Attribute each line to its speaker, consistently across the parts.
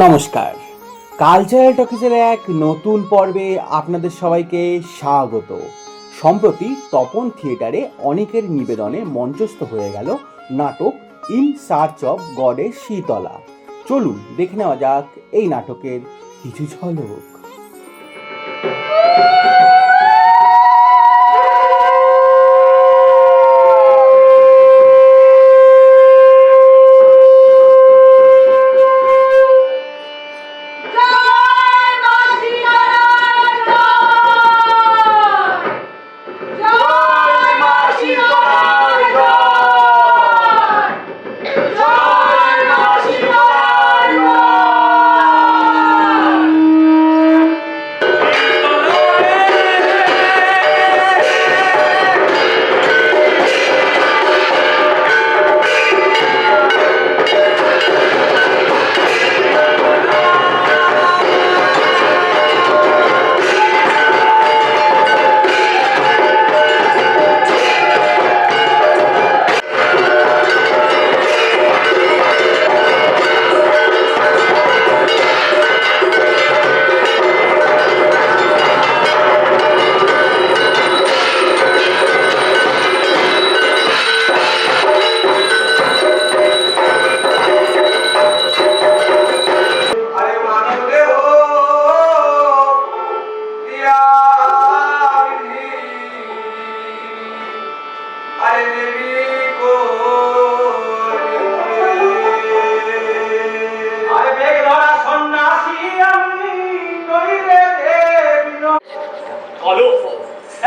Speaker 1: নমস্কার, কালচারাল টকিজের এক নতুন পর্বে আপনাদের সবাইকে স্বাগত। সম্প্রতি তপন থিয়েটারে অনেকের নিবেদনে মঞ্চস্থ হয়ে গেল নাটক ইন সার্চ অফ গডের শীতলা। চলুন দেখে নেওয়া যাক এই নাটকের কিছু ঝলক।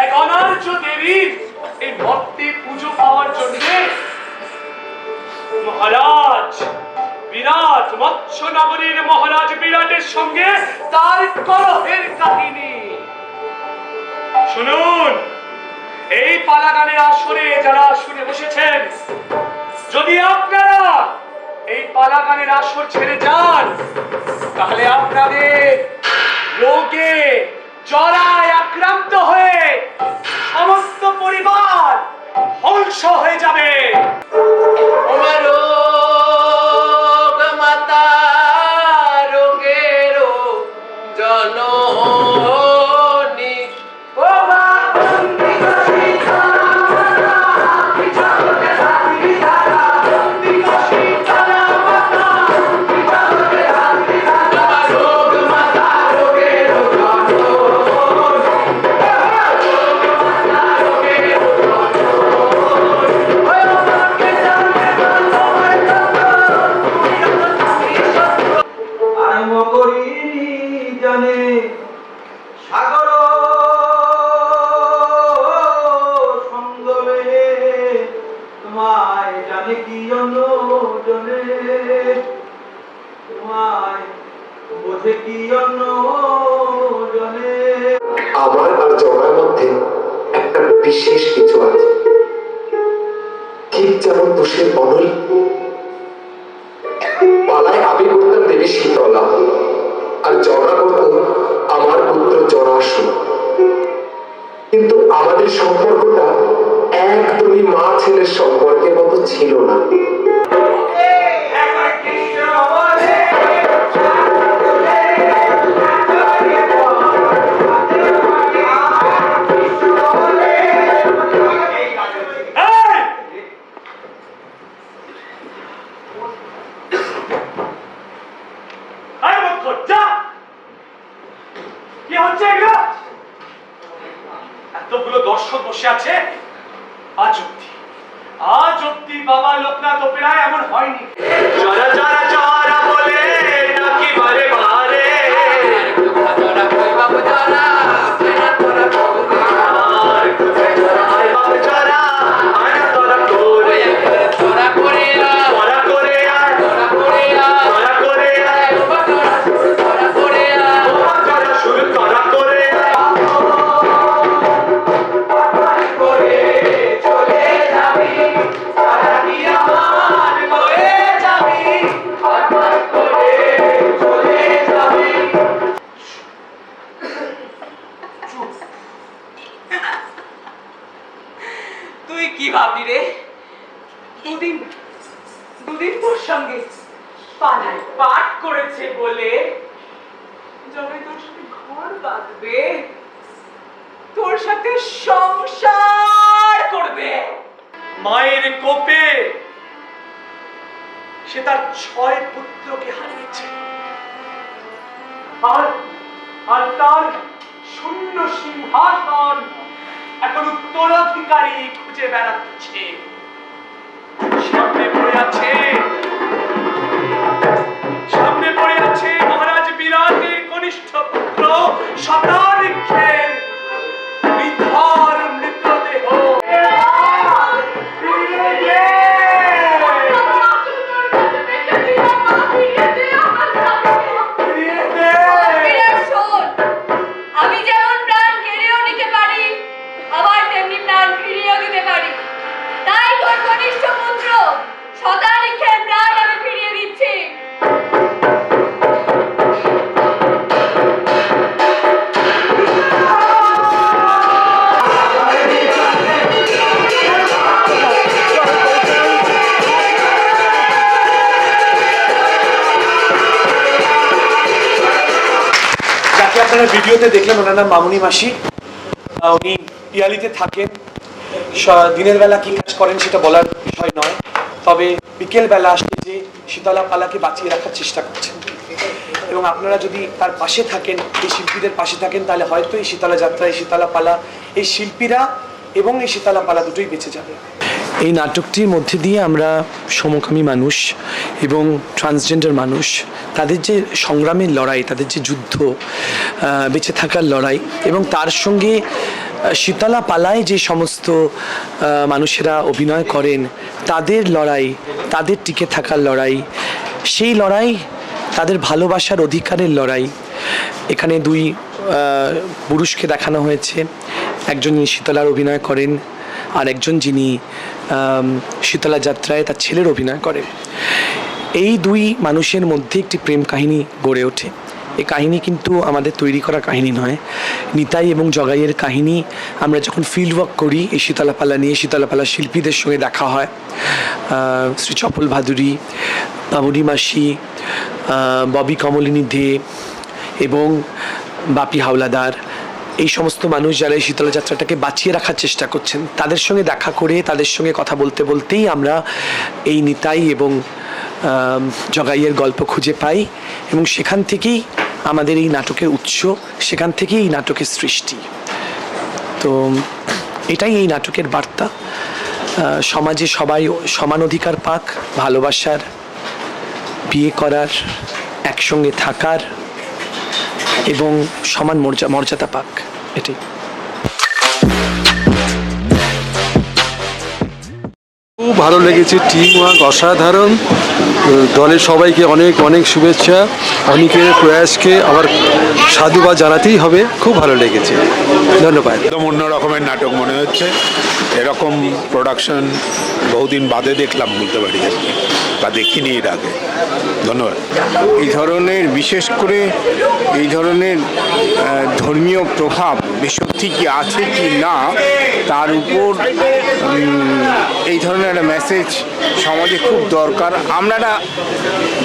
Speaker 2: এক অনার্য দেবীর এই ভক্তি পুজো পাওয়ার জন্য মহারাজ বিরাট, মৎস্য নগরীর মহারাজ বিরাটের সঙ্গে তার কলহের কাহিনী শুনুন। এই পালাগানের আসরে যারা শুনে বসেছেন, যদি আপনারা এই পালাগানের আসর ছেড়ে যান, তাহলে আপনাদের রোগে জরায় আক্রান্ত হয়ে সমস্ত পরিবার ধ্বংস হয়ে যাবে।
Speaker 3: মাতা রোগের জননী
Speaker 4: আমার আর জগার মধ্যে একটা বিশেষ কিছু আছে। ঠিক যেমন তুষের বনল পালায় আমি করতাম দেবী শীতলা, আর জগা করত আমার পুত্র জরাসুর। কিন্তু আমাদের সম্পর্কটা একদমই মা ছেলের সম্পর্কের মতো ছিল না।
Speaker 2: কি হচ্ছে এগুলো? এতগুলো দর্শক বসে আছে, আজ অব্দি বাবা লোকনাথ ওপেরায় এমন হয়নি। যারা যারা যারা বলে নাকি বারে বারে
Speaker 3: তুই কি ভাবলি রে? দুদিন তোর সঙ্গে পালায় পাঠ করেছে বলে যবে তোর সাথে ঘর বাঁধবে, তোর সাথে সংসার করবে।
Speaker 2: মায়ের কোপে সে তার 6 পুত্রকে হারিয়েছে, আর তার শূন্য সিংহাসন এখন উত্তরাধিকারী খুঁজে বেড়াচ্ছে। সামনে পড়ে আছে মহারাজ বিরাটের কনিষ্ঠ পুত্র শতাধিকের নিথর মৃতদেহ।
Speaker 5: আমি যেমন প্রাণ কেড়েও নিতে পারি, আবার তেমনি প্রাণ ফিরিয়েও দিতে পারি। তাই তোর কনিষ্ঠ পুত্র শতাধিকের প্রাণ আমি ফিরিয়ে দিচ্ছি।
Speaker 2: যাকে আপনারা ভিডিওতে দেখলেন ওনার নাম মামুনি মাসি। উনি পিয়ালিতে থাকেন। দিনের বেলা কি কাজ করেন সেটা বলার বিষয় নয়, তবে বিকেল বেলা আসলে যে শীতলা পালাকে বাঁচিয়ে রাখার চেষ্টা করছেন, এবং আপনারা যদি তার পাশে থাকেন, এই শিল্পীদের পাশে থাকেন, তাহলে হয়তো এই শীতলা যাত্রা, এই শীতলা পালা, এই শিল্পীরা এবং এই শীতলা পালা দুটোই বেঁচে যাবে। এই নাটকটির মধ্যে দিয়ে আমরা সমকামী মানুষ এবং ট্রান্সজেন্ডার মানুষ, তাদের যে সংগ্রামের লড়াই, তাদের যে যুদ্ধ, বেঁচে থাকার লড়াই, এবং তার সঙ্গে শীতলা পালায় যে সমস্ত মানুষেরা অভিনয় করেন তাদের লড়াই, তাদের টিকে থাকার লড়াই, সেই লড়াই, তাদের ভালোবাসার অধিকারের লড়াই। এখানে দুই পুরুষকে দেখানো হয়েছে, একজন শীতলার অভিনয় করেন আর একজন যিনি শীতলা যাত্রায় তার ছেলের অভিনয় করেন। এই দুই মানুষের মধ্যে একটি প্রেম কাহিনী গড়ে ওঠে। এই কাহিনী কিন্তু আমাদের তৈরি করা কাহিনী নয়, নিতাই এবং জগাইয়ের কাহিনী। আমরা যখন ফিল্ড ওয়ার্ক করি এই শীতলা পালা নিয়ে, শীতলা পালা শিল্পীদের সঙ্গে দেখা হয়, শ্রী চপল ভাদুরী, মামুনি মাসি, ববি কমলিনী দে এবং বাপি হাওলাদার, এই সমস্ত মানুষ যারা এই শীতলা যাত্রাটাকে বাঁচিয়ে রাখার চেষ্টা করছেন, তাদের সঙ্গে দেখা করে, তাদের সঙ্গে কথা বলতে বলতেই আমরা এই নিতাই এবং জগাইয়ের গল্প খুঁজে পাই, এবং সেখান থেকেই আমাদের এই নাটকের উৎস, সেখান থেকেই এই নাটকের সৃষ্টি। তো এটাই এই নাটকের বার্তা। সমাজে সবাই সমান অধিকার পাক, ভালোবাসার, বিয়ে করার, একসঙ্গে থাকার এবং সমান মর্যাদা পাক, এটাই।
Speaker 6: খুব ভালো লেগেছে, টিম ওয়ার্ক অসাধারণ, দলের সবাইকে অনেক অনেক শুভেচ্ছা, অনেকের প্রয়াসকে আবার সাধুবাদ জানাতেই হবে। খুব ভালো লেগেছে, ধন্যবাদ।
Speaker 7: একদম অন্য রকমের নাটক মনে হচ্ছে, এরকম প্রোডাকশন বহুদিন বাদে দেখলাম বলতে পারি আর কি, বা দেখিনি এর আগে। ধন্যবাদ।
Speaker 8: এই ধরনের, বিশেষ করে এই ধরনের ধর্মীয় প্রভাব সত্যি কি আছে কি না, তার উপর এই ধরনের একটা মেসেজ সমাজে খুব দরকার। আমরা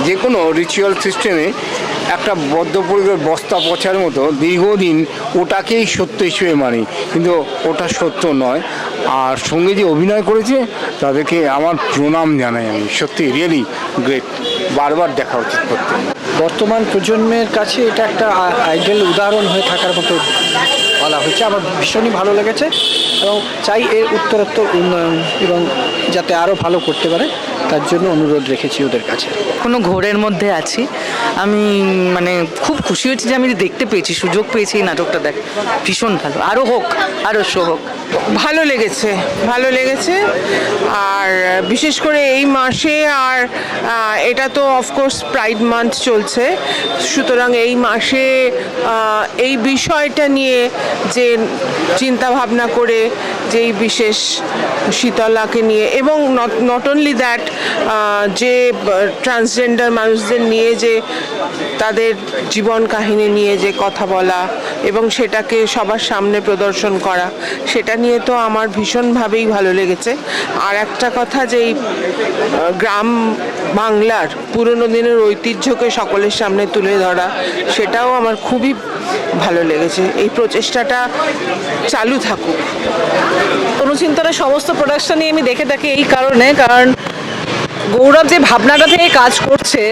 Speaker 8: যে কোনো রিচুয়াল সিস্টেমে একটা বদ্ধপরিকর বস্তা পচার মতো দীর্ঘদিন ওটাকেই সত্য হিসেবে মানি, কিন্তু ওটা সত্য নয়। আর সঙ্গে যে অভিনয় করেছে তাদেরকে আমার প্রণাম জানাই আমি, সত্যি রিয়েলি গ্রেট, বারবার দেখা উচিত করতে।
Speaker 9: বর্তমান প্রজন্মের কাছে এটা একটা আইডল উদাহরণ হয়ে থাকার মতো বলা হয়েছে। আমার ভীষণই ভালো লেগেছে এবং চাই এর উত্তরোত্তর উন্নয়ন এবং যাতে আরও ভালো করতে পারে, তার জন্য অনুরোধ রেখেছি ওদের কাছে।
Speaker 10: কোনো ঘোরের মধ্যে আছি আমি, মানে খুব খুশি হয়েছি যে আমি দেখতে পেয়েছি, সুযোগ পেয়েছি এই নাটকটা দেখ, ভীষণ ভালো, আরও হোক, আরও শো হোক।
Speaker 11: ভালো লেগেছে, ভালো লেগেছে। আর বিশেষ করে এই মাসে, আর এটা তো অফকোর্স প্রাইড মান্থ চলছে, সুতরাং এই মাসে এই বিষয়টা নিয়ে যে চিন্তা ভাবনা করে, যেই বিশেষ শীতলাকে নিয়ে, এবং নট অনলি দ্যাট, যে ট্রান্সজেন্ডার মানুষদের নিয়ে যে তাদের জীবন কাহিনী নিয়ে যে কথা বলা এবং সেটাকে সবার সামনে প্রদর্শন করা, সেটা নিয়ে তো আমার ভীষণভাবেই ভালো লেগেছে। আর একটা কথা, যে এই গ্রাম বাংলার পুরনো দিনের ঐতিহ্যকে সকলের সামনে তুলে ধরা, সেটাও আমার খুবই ভালো লেগেছে। এই প্রচেষ্টাটা চালু থাকুক।
Speaker 10: অনুচিন্তনের সমস্ত প্রোডাকশনই আমি দেখে থাকি এই কারণে, কারণ গৌরব যে ভাবনাটা থেকে কাজ করছে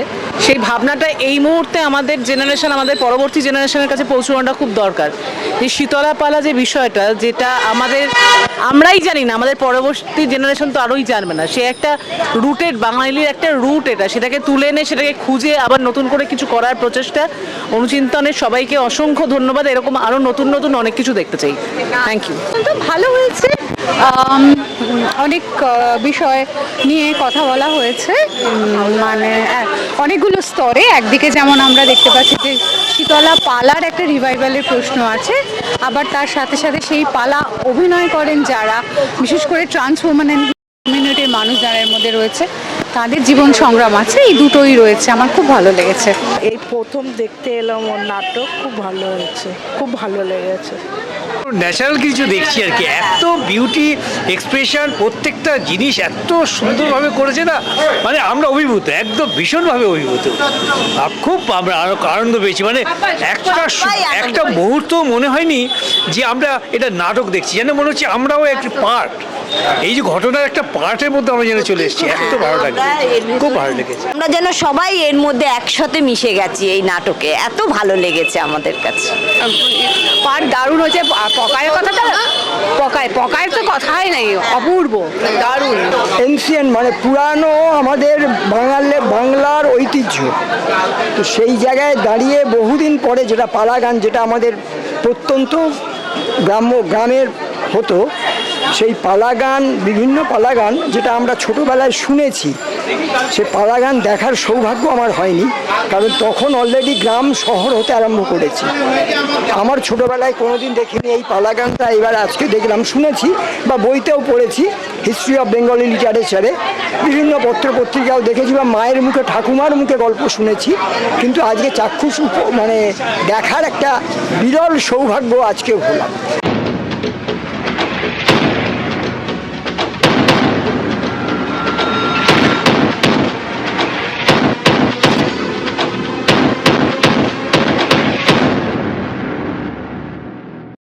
Speaker 10: সেই ভাবনাটা এই মুহূর্তে আমাদের জেনারেশন, আমাদের পরবর্তী জেনারেশনের কাছে পৌঁছানোটা খুব দরকার। এই শীতলা পালা যে বিষয়টা, যেটা আমরাই জানি না, আমাদের পরবর্তী জেনারেশন তো আরোই জানবে না, সে একটা রুটেড, বাঙালির একটা রুট এটা, সেটাকে তুলে এনে সেটাকে খুঁজে আবার নতুন করে কিছু করার প্রচেষ্টা। অনুচিন্তনের সবাইকে অসংখ্য ধন্যবাদ। এরকম আরও নতুন নতুন অনেক কিছু দেখতে চাই। Thank you.
Speaker 12: তো ভালো হয়েছে, অনেক বিষয় নিয়ে কথা বলা হয়েছে, মানে অনেকগুলো স্তরে। একদিকে যেমন আমরা দেখতে পাচ্ছি যে শীতলা পালার একটা রিভাইভালের প্রশ্ন আছে, আবার তার সাথে সাথে সেই পালা অভিনয় করেন যারা, বিশেষ করে ট্রান্স ওম্যান অ্যান্ড কমিউনিটির মানুষ যারা এর মধ্যে রয়েছে, তাদের জীবন সংগ্রাম আছে, এই দুটোই রয়েছে। আমার খুব ভালো লেগেছে।
Speaker 10: এই প্রথম দেখতে এলাম ওর নাটক, খুব ভালো হয়েছে, খুব ভালো লেগেছে।
Speaker 9: ন্যাচারাল কিছু দেখছি আর কি, এত বিউটি এক্সপ্রেশন, প্রত্যেকটা জিনিস এত সুন্দরভাবে করেছে না, মানে আমরা অভিভূত, একদম ভীষণভাবে অভিভূত। আর খুব আমরা আনন্দ পেয়েছি, মানে একটা মুহূর্ত মনে হয়নি যে আমরা এটা নাটক দেখছি, যেন মনে হচ্ছে আমরাও একটা পার্ট, এই যে ঘটনার একটা পার্টের মধ্যে আমরা যেন চলে এসেছি। এত ভালো লাগছে, খুব ভালো লেগেছে।
Speaker 5: আমরা যেন সবাই এর মধ্যে একসাথে মিশে গেছি এই নাটকে, এত ভালো লেগেছে আমাদের কাছে।
Speaker 12: পার্ট দারুণ হয়েছে। পকায়ের কথাটা, পকায়ের তো কথাই নাই, অপূর্ব, দারুণ।
Speaker 9: এনসিয়েন্ট মানে পুরানো আমাদের বাংলার ঐতিহ্য, তো সেই জায়গায় দাঁড়িয়ে বহুদিন পরে যেটা পালা গান, যেটা আমাদের প্রত্যন্ত গ্রামের হতো, সেই পালা গান, বিভিন্ন পালা গান যেটা আমরা ছোটোবেলায় শুনেছি, সে পালা গান দেখার সৌভাগ্য আমার হয়নি, কারণ তখন অলরেডি গ্রাম শহর হতে আরম্ভ করেছি। আমার ছোটোবেলায় কোনোদিন দেখিনি এই পালা গানটা, এবার আজকে দেখলাম, শুনেছি বা বইতেও পড়েছি, হিস্ট্রি অফ বেঙ্গলি লিটারেচারে, বিভিন্ন পত্রিকাও দেখেছি, বা মায়ের মুখে, ঠাকুমার মুখে গল্প শুনেছি, কিন্তু আজকে চাক্ষুষ মানে দেখার একটা বিরল সৌভাগ্য আজকে হলাম।